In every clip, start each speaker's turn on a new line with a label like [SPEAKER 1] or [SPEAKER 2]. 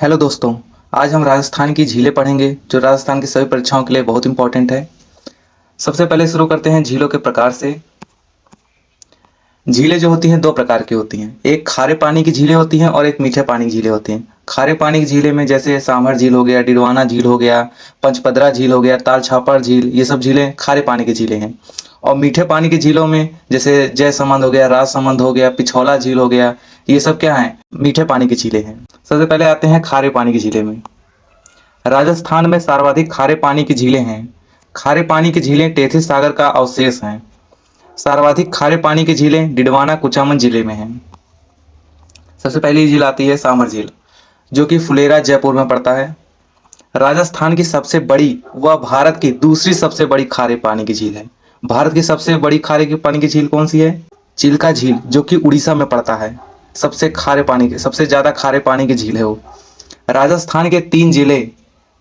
[SPEAKER 1] Hello दोस्तों। आज हम राजस्थान की झीलें पढ़ेंगे जो राजस्थान की सभी परीक्षाओं के लिए बहुत इंपॉर्टेंट है। सबसे पहले शुरू करते हैं झीलों के प्रकार से। झीलें जो होती हैं दो प्रकार की होती हैं, एक खारे पानी की झीलें होती हैं और एक मीठे पानी की झीलें होती हैं। खारे पानी की झीलें में जैसे सांभर झील हो गया, डिडवाना झील हो गया, पंचपदरा झील हो गया, ताल छापर झील, ये सब झीलें खारे पानी की झीलें हैं। और मीठे पानी की झीलों में जैसे जयसमंद हो गया, राजसमंद हो गया, पिछौला झील हो गया, ये सब क्या है, मीठे पानी की झीलें हैं। सबसे पहले आते हैं खारे पानी की झीलें में। राजस्थान में सर्वाधिक खारे पानी की झीलें हैं। खारे पानी की झीलें टेथी सागर का अवशेष हैं। सर्वाधिक खारे पानी की झीलें डिडवाना कुचामन जिले में हैं। सबसे पहली झील आती है सांभर झील, जो कि फुलेरा जयपुर में पड़ता है। राजस्थान की सबसे बड़ी व भारत की दूसरी सबसे बड़ी खारे पानी की झील है। भारत की सबसे बड़ी खारे की पानी की झील कौन सी है? चिल्का झील, जो कि उड़ीसा में पड़ता है। सबसे ज्यादा खारे पानी की झील है वो। राजस्थान के 3 जिले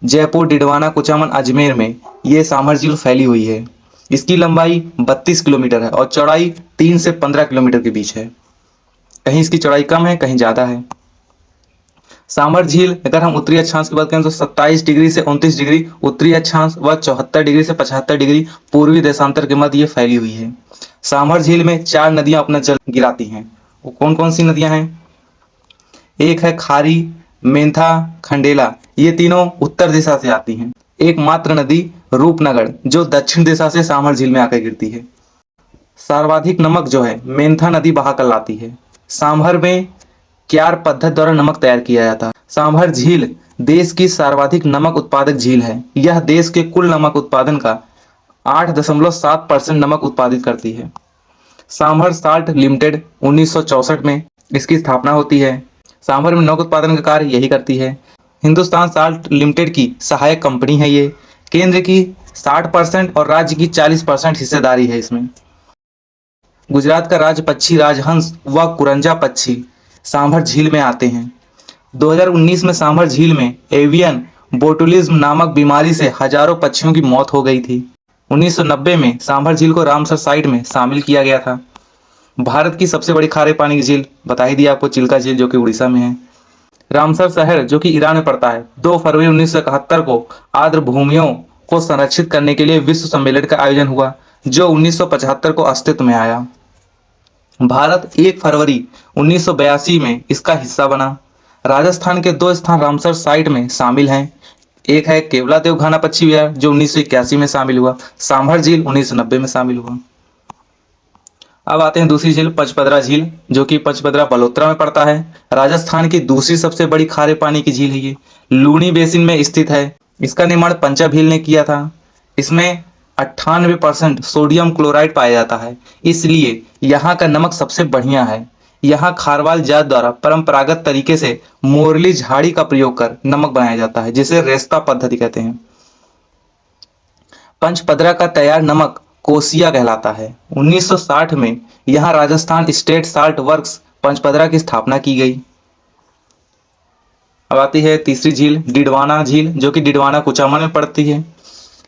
[SPEAKER 1] जयपुर, डिडवाना, कुचामन, अजमेर में ये सांभर झील फैली हुई है। इसकी लंबाई 32 किलोमीटर है और चौड़ाई 3 से 15 किलोमीटर के बीच है। कहीं इसकी चौड़ाई कम है, कहीं ज्यादा है। सांभर झील अगर हम उत्तरी अक्षांश की बात करें तो 27 डिग्री से 29 डिग्री उत्तरी अक्षांश व 74 डिग्री से 75 डिग्री पूर्वी देशांतर के मध्य ये फैली हुई है। सांभर झील में 4 नदियां अपना जल गिराती हैं। वो कौन कौन सी नदियां हैं? एक है खारी, मेंथा, खंडेला, ये तीनों उत्तर दिशा से आती हैं। एकमात्र नदी रूपनगर जो दक्षिण दिशा से सांभर झील में आकर गिरती है। सर्वाधिक नमक जो है मेंथा नदी बहाकर लाती है। सांभर में क्यार पद्धति द्वारा नमक तैयार किया जाता है। सांभर झील देश की सर्वाधिक नमक उत्पादक झील है। यह देश के कुल नमक उत्पादन का 8.7% नमक उत्पादित करती है। सांभर साल्ट लिमिटेड 1964 में इसकी स्थापना होती है। सांभर में नमक उत्पादन का कार्य यही करती है। हिंदुस्तान साल्ट लिमिटेड की सहायक कंपनी है ये। केंद्र की 60% और राज्य की 40% हिस्सेदारी है इसमें। गुजरात का राज्य पक्षी राजहंस व कुरंजा पक्षी सांभर झील में आते हैं। 2019 में सांभर झील में एवियन बोटुलिज्म नामक बीमारी से हजारों पक्षियों की मौत हो गई थी। 1990 में सांभर झील को रामसर साइट में शामिल किया गया था। भारत की सबसे बड़ी खारे पानी की झील बता ही दिया आपको, चिल्का झील, जो कि उड़ीसा में है। रामसर शहर जो कि ईरान में पड़ता है, 2 फरवरी 1971 को आर्द्र भूमियों को संरक्षित करने के लिए विश्व सम्मेलन का आयोजन हुआ, जो 1975 को अस्तित्व में आया। भारत 1 फरवरी 1982 में इसका हिस्सा बना। राजस्थान के 2 स्थान रामसर साइट में शामिल हैं। एक है केवला देवघाना पक्षी विहार जो 1981 में शामिल हुआ। सांभर झील 1990 में शामिल हुआ। अब आते हैं दूसरी झील पंचपदरा झील, जो कि पंचपदरा बलोत्रा में पड़ता है। राजस्थान की दूसरी सबसे बड़ी खारे पानी की झील है ये। लूनी बेसिन में स्थित है। इसका निर्माण पंचाभील ने किया था। इसमें 98% सोडियम क्लोराइड पाया जाता है, इसलिए यहाँ का नमक सबसे बढ़िया है। यहाँ खारवाल जात द्वारा परंपरागत तरीके से मोरली झाड़ी का प्रयोग कर नमक बनाया जाता है, जिसे रेस्ता पद्धति कहते हैं। पंचपदरा का तैयार नमक कोसिया कहलाता है। 1960 में यहाँ Rajasthan state salt works Pachpadra की स्थापना की गई। अब आती है तीसरी झील डिडवाना झील, जो कि डिडवाना कुचामन में पड़ती है।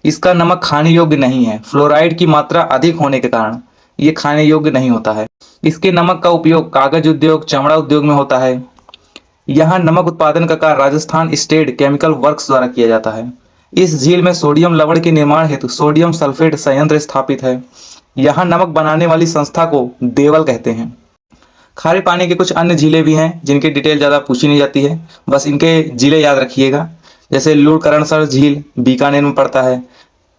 [SPEAKER 1] इसका नमक खाने योग्य नहीं है। फ्लोराइड की मात्रा अधिक होने के कारण ये खाने योग्य नहीं होता है। इसके नमक का उपयोग कागज उद्योग, चमड़ा उद्योग में होता है। यहाँ नमक उत्पादन का कार्य राजस्थान स्टेट केमिकल वर्क्स द्वारा किया जाता है। इस झील में सोडियम लवण के निर्माण हेतु सोडियम सल्फेट संयंत्र स्थापित है। यहाँ नमक बनाने वाली संस्था को देवल कहते हैं। खारे पानी के कुछ अन्य झीलें भी हैं जिनकी डिटेल ज्यादा पूछी नहीं जाती है, बस इनके जिले याद रखिएगा। जैसे लूणकरणसर झील बीकानेर में पड़ता है।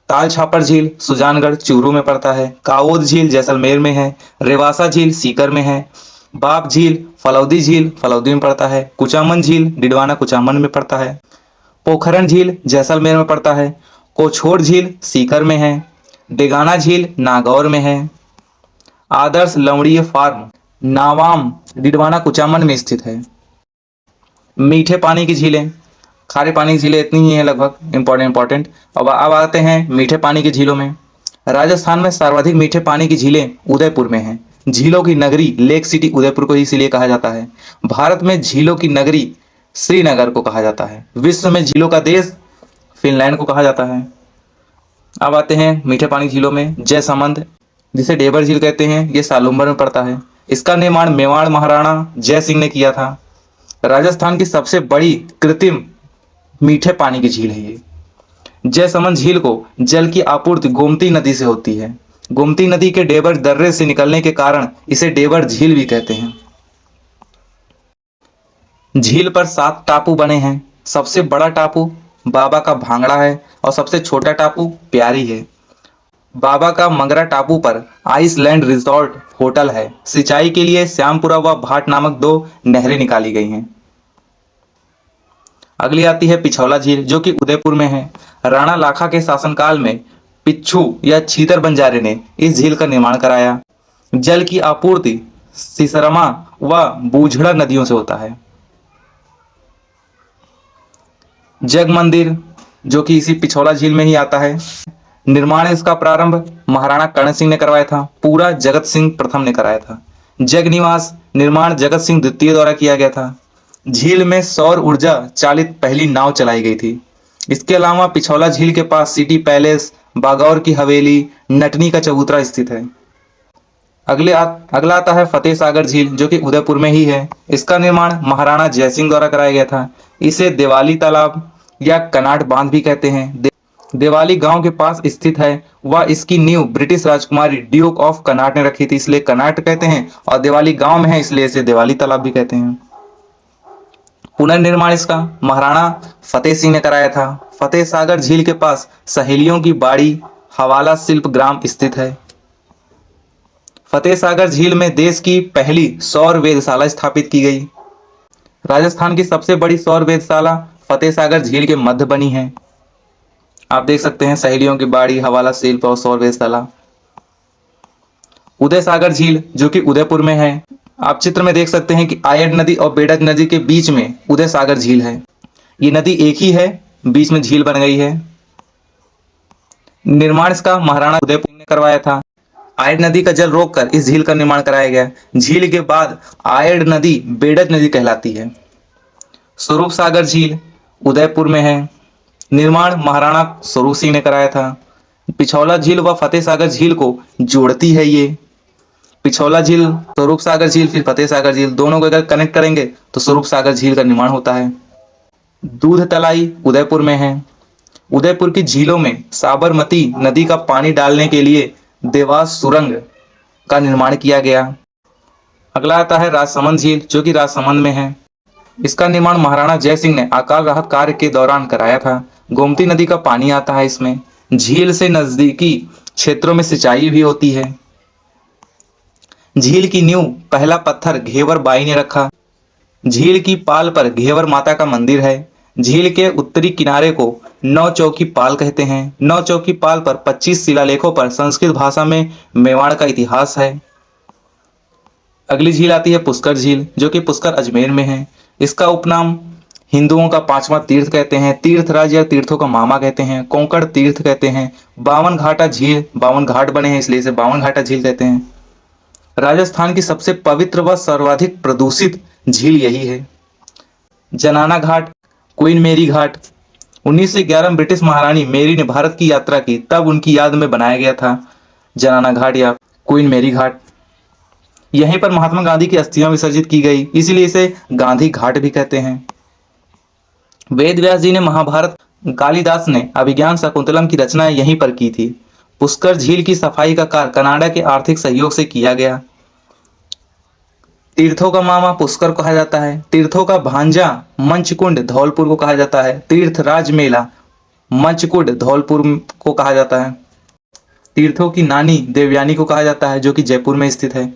[SPEAKER 1] ताल छापर झील सुजानगढ़ चूरू में पड़ता है। काओद झील जैसलमेर में है। रेवासा झील सीकर में है। बाप झील फलौदी झील फलौदी में पड़ता है। कुचामन झील डिडवाना कुचामन में पड़ता है। पोखरन झील जैसलमेर में पड़ता है। कोछोड़ झील सीकर में है। डेगाना झील नागौर में है। आदर्श लवणीय फार्म नावाम डिडवाना कुचामन में स्थित है। मीठे पानी की झीलें, खारे पानी की झीलें इतनी ही हैं लगभग इंपॉर्टेंट। अब आते हैं मीठे पानी की झीलों में। राजस्थान में सर्वाधिक मीठे पानी की झीलें उदयपुर में हैं। झीलों की नगरी लेक सिटी उदयपुर को इसीलिए कहा जाता है। भारत में झीलों की नगरी श्रीनगर को कहा जाता है। विश्व में झीलों का देश फिनलैंड को कहा जाता है। अब आते हैं मीठे पानी झीलों में। जयसमंद, जिसे डेबर झील कहते हैं, ये सालुम्बर में पड़ता है। इसका निर्माण मेवाड़ महाराणा जय सिंह ने किया था। राजस्थान की सबसे बड़ी कृत्रिम मीठे पानी की झील है ये। जयसमंद झील को जल की आपूर्ति गोमती नदी से होती है। गोमती नदी के डेबर दर्रे से निकलने के कारण इसे डेबर झील भी कहते हैं। झील पर 7 टापू बने हैं। सबसे बड़ा टापू बाबा का भांगड़ा है और सबसे छोटा टापू प्यारी है। बाबा का मंगरा टापू पर आइसलैंड रिजॉर्ट होटल है। सिंचाई के लिए श्यामपुरा व भाट नामक 2 नहरें निकाली गई हैं। अगली आती है पिछौला झील, जो कि उदयपुर में है। राणा लाखा के शासनकाल में पिच्छू या छीतर बंजारे ने इस झील का निर्माण कराया। जल की आपूर्ति सिसरमा व बूझड़ा नदियों से होता है। जग मंदिर, जो कि इसी पिछौला झील में ही आता है। निर्माण इसका प्रारंभ महाराणा कर्ण सिंह ने करवाया था। पूरा जगत सिंह प्रथम ने कराया था। जग निवास निर्माण जगत सिंह द्वितीय द्वारा किया गया था। झील में सौर ऊर्जा चालित पहली नाव चलाई गई थी। इसके अलावा पिछौला झील के पास सिटी पैलेस, बागौर की हवेली, नटनी का चबूतरा स्थित है। अगला आता है फतेह सागर झील, जो कि उदयपुर में ही है। इसका निर्माण महाराणा जयसिंह द्वारा कराया गया था। इसे दिवाली तालाब या कनाट बांध भी कहते हैं। दिवाली गांव के पास स्थित है व इसकी नींव British Rajkumari Duke of Connaught ने रखी थी, इसलिए कनाट कहते हैं। और दिवाली गांव में है, इसलिए इसे दिवाली तालाब भी कहते हैं। पुनर्निर्माण इसका महाराणा फतेह सिंह ने कराया था। फतेह सागर झील के पास सहेलियों की बाड़ी हवाला शिल्प ग्राम स्थित है। फतेह सागर झील में देश की पहली सौर वेधशाला स्थापित की गई। राजस्थान की सबसे बड़ी सौर वेधशाला फतेह सागर झील के मध्य बनी है। आप देख सकते हैं सहेलियों की बाड़ी, हवाला शिल्प और सौर वेधशाला। उदय सागर झील, जो कि उदयपुर में है। आप चित्र में देख सकते हैं कि आयड नदी और बेडक नदी के बीच में उदय सागर झील है। ये नदी एक ही है, बीच में झील बन गई है। निर्माण इसका महाराणा उदयपुर ने करवाया था। आयड नदी का जल रोककर इस झील का निर्माण कराया गया। झील के बाद आयड नदी बेडक नदी कहलाती है। स्वरूप सागर झील उदयपुर में है। निर्माण महाराणा स्वरूप सिंह ने कराया था। पिछौला झील व फतेह सागर झील को जोड़ती है ये। पिछौला झील, स्वरूप सागर झील, फिर फतेह सागर झील, दोनों को अगर कनेक्ट करेंगे तो स्वरूप सागर झील का निर्माण होता है। दूध तलाई उदयपुर में है। उदयपुर की झीलों में साबरमती नदी का पानी डालने के लिए देवास सुरंग का निर्माण किया गया। अगला आता है राजसमंद झील, जो कि राजसमंद में है। इसका निर्माण महाराणा जय सिंह ने अकाल राहत कार्य के दौरान कराया था। गोमती नदी का पानी आता है इसमें। झील से नजदीकी क्षेत्रों में सिंचाई भी होती है। झील की नींव पहला पत्थर घेवर बाई ने रखा। झील की पाल पर घेवर माता का मंदिर है। झील के उत्तरी किनारे को नौ चौकी पाल कहते हैं। नौ चौकी पाल पर 25 शिलालेखों पर संस्कृत भाषा में मेवाड़ का इतिहास है। अगली झील आती है पुष्कर झील, जो कि पुष्कर अजमेर में है। इसका उपनाम हिंदुओं का 5वां तीर्थ कहते हैं। तीर्थराज या तीर्थों का मामा कहते हैं। कोंकण तीर्थ कहते हैं। 52 घाटा झील, 52 घाट बने हैं इसलिए इसे 52 घाटा झील कहते हैं। राजस्थान की सबसे पवित्र व सर्वाधिक प्रदूषित झील यही है। जनाना घाट, क्वीन मेरी घाट। 1911 में ब्रिटिश महारानी मेरी ने भारत की यात्रा की, तब उनकी याद में बनाया गया था जनाना घाट या क्वीन मेरी घाट। यहीं पर महात्मा गांधी की अस्थियां विसर्जित की गई, इसीलिए इसे गांधी घाट भी कहते हैं। वेद व्यास जी ने महाभारत, कालिदास ने अभिज्ञान शाकुंतलम की रचना यहीं पर की थी। पुष्कर झील की सफाई का कार्य कनाडा के आर्थिक सहयोग से किया गया। तीर्थों का मामा पुष्कर कहा जाता है। तीर्थों का भांजा मंचकुंड धौलपुर को कहा जाता है। तीर्थराज मेला मंचकुंड धौलपुर को कहा जाता है। तीर्थों की नानी देवयानी को कहा जाता है, जो कि जयपुर में स्थित है।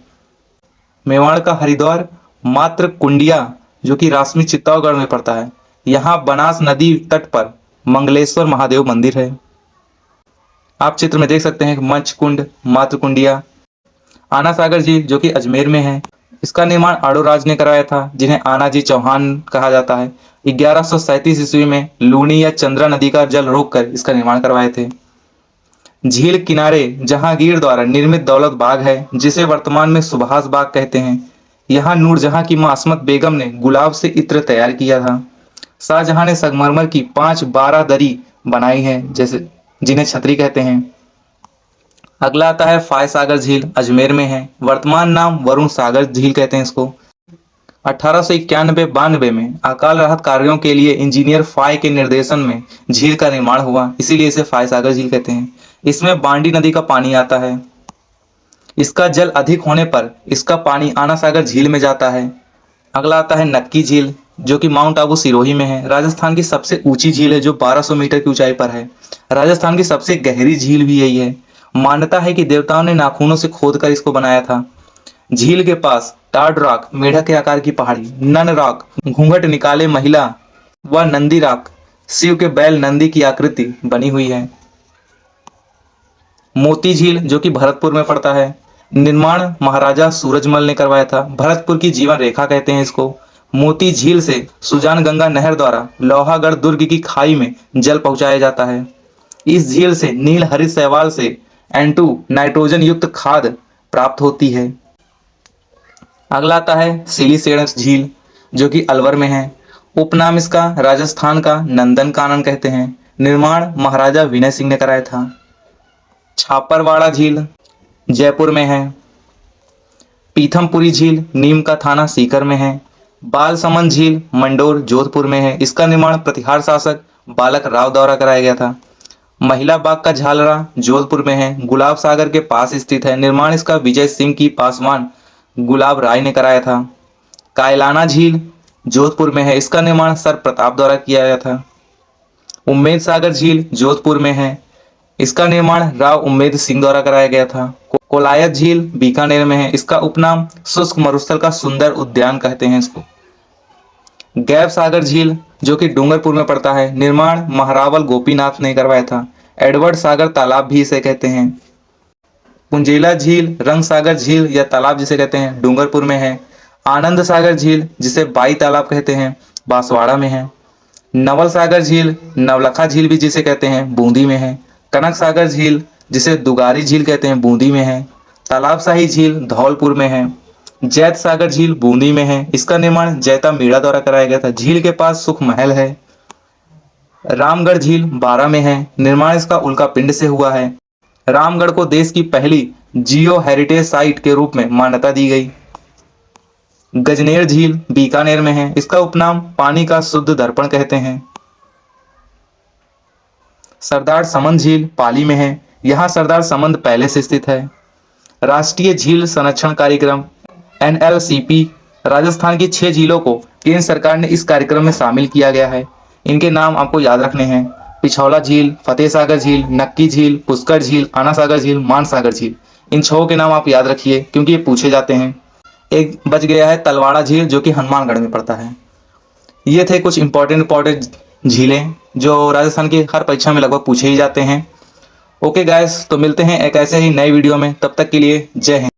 [SPEAKER 1] मेवाड़ का हरिद्वार मात्र कुंडिया, जो कि रासमी चित्तौड़गढ़ में पड़ता है। यहाँ बनास नदी तट पर मंगलेश्वर महादेव मंदिर है। आप चित्र में देख सकते हैं मंचकुंड, मात्र कुंडिया। आना सागर झील, जो कि अजमेर में है। इसका निर्माण आड़ोराज ने कराया था, जिन्हें आनाजी चौहान कहा जाता है। 1137 ईस्वी में लूनी या चंद्रा नदी का जल रोककर इसका निर्माण करवाए थे। झील किनारे जहांगीर द्वारा निर्मित दौलत बाग है, जिसे वर्तमान में सुभाष बाग कहते हैं। यहाँ नूरजहां की मां असमत बेगम ने गुलाब से इत्र तैयार किया था। शाहजहां ने संगमरमर की 5-12 दरी बनाई है, जैसे जिन्हें छतरी कहते हैं। अगला आता है फाय सागर झील, अजमेर में है। वर्तमान नाम वरुण सागर झील कहते हैं इसको। 1891-92 में अकाल राहत कार्यों के लिए इंजीनियर फाय के निर्देशन में झील का निर्माण हुआ, इसीलिए इसे फाय सागर झील कहते हैं। इसमें बांडी नदी का पानी आता है। इसका जल अधिक होने पर इसका पानी आना सागर झील में जाता है। अगला आता है नक्की झील, जो कि माउंट आबू सिरोही में है। राजस्थान की सबसे ऊंची झील है, जो 1200 मीटर की ऊंचाई पर है। राजस्थान की सबसे गहरी झील भी यही है। मान्यता है कि देवताओं ने नाखूनों से खोदकर इसको बनाया था। झील के पास टार्ड रॉक, मेढक के आकार की पहाड़ी, नन रॉक, घूंघट निकाले महिला व नंदी रॉक, शिव के बैल नंदी की आकृति बनी हुई है। मोती झील, जो कि भरतपुर में पड़ता है। निर्माण महाराजा सूरजमल ने करवाया था। भरतपुर की जीवन रेखा कहते हैं इसको। मोती झील से सुजान गंगा नहर द्वारा लोहागढ़ दुर्ग की खाई में जल पहुंचाया जाता है। इस झील से नील हरित शैवाल से N2 नाइट्रोजन युक्त खाद प्राप्त होती है। अगला आता है सिलीसेण झील, जो कि अलवर में है। उपनाम इसका राजस्थान का नंदन कानन कहते हैं। निर्माण महाराजा विनय सिंह ने कराया था। छापरवाड़ा झील जयपुर में है। पीथमपुरी झील नीम का थाना सीकर में है। बालसमंद झील मंडोर जोधपुर में है। इसका निर्माण प्रतिहार शासक बालक राव द्वारा कराया गया था। महिला बाग का झालरा जोधपुर में है, गुलाब सागर के पास स्थित है। निर्माण इसका विजय सिंह की पासवान गुलाब राय ने कराया था। कायलाना झील जोधपुर में है। इसका निर्माण सर प्रताप द्वारा किया गया था। उम्मेद सागर झील जोधपुर में है। इसका निर्माण राव उम्मेद सिंह द्वारा कराया गया था। कोलायत झील बीकानेर में है। इसका उपनाम शुष्क मरुस्थल का सुंदर उद्यान कहते हैं इसको। गैब सागर झील, जो कि डूंगरपुर में पड़ता है। निर्माण महारावल गोपीनाथ ने करवाया था। एडवर्ड सागर तालाब भी इसे कहते हैं। पुंजेला झील, रंग सागर झील या तालाब जिसे कहते हैं, डूंगरपुर में है। आनंद सागर झील, जिसे बाई तालाब कहते हैं, बांसवाड़ा में है। नवल सागर झील, नवलखा झील भी जिसे कहते हैं, बूंदी में है। कनक सागर झील, जिसे दुगारी झील कहते हैं, बूंदी में है। तालाब शाही झील धौलपुर में है। जैत सागर झील बूंदी में है। इसका निर्माण जैता मीणा द्वारा कराया गया था। झील के पास सुख महल है। रामगढ़ झील बारा में है। निर्माण इसका उल्का पिंड से हुआ है। रामगढ़ को देश की पहली जियो हेरिटेज साइट के रूप में मान्यता दी गई। गजनेर झील बीकानेर में है। इसका उपनाम पानी का शुद्ध दर्पण कहते हैं। सरदार समंद झील पाली में है। यहाँ सरदार समंद पहले से स्थित है। राष्ट्रीय झील संरक्षण कार्यक्रम NLCP राजस्थान की 6 झीलों को केंद्र सरकार ने इस कार्यक्रम में शामिल किया गया है। इनके नाम आपको याद रखने हैं। पिछौला झील, फतेह सागर झील, नक्की झील, पुष्कर झील, आना सागर झील, मान सागर झील। इन 6 के नाम आप याद रखिए, क्योंकि ये पूछे जाते हैं। एक बच गया है तलवाड़ा झील, जो कि हनुमानगढ़ में पड़ता है। ये थे कुछ इंपॉर्टेंट झीलें जो राजस्थान की हर परीक्षा में लगभग पूछे ही जाते हैं। ओके गाइस, तो मिलते हैं एक ऐसे ही नए वीडियो में। तब तक के लिए जय हिंद।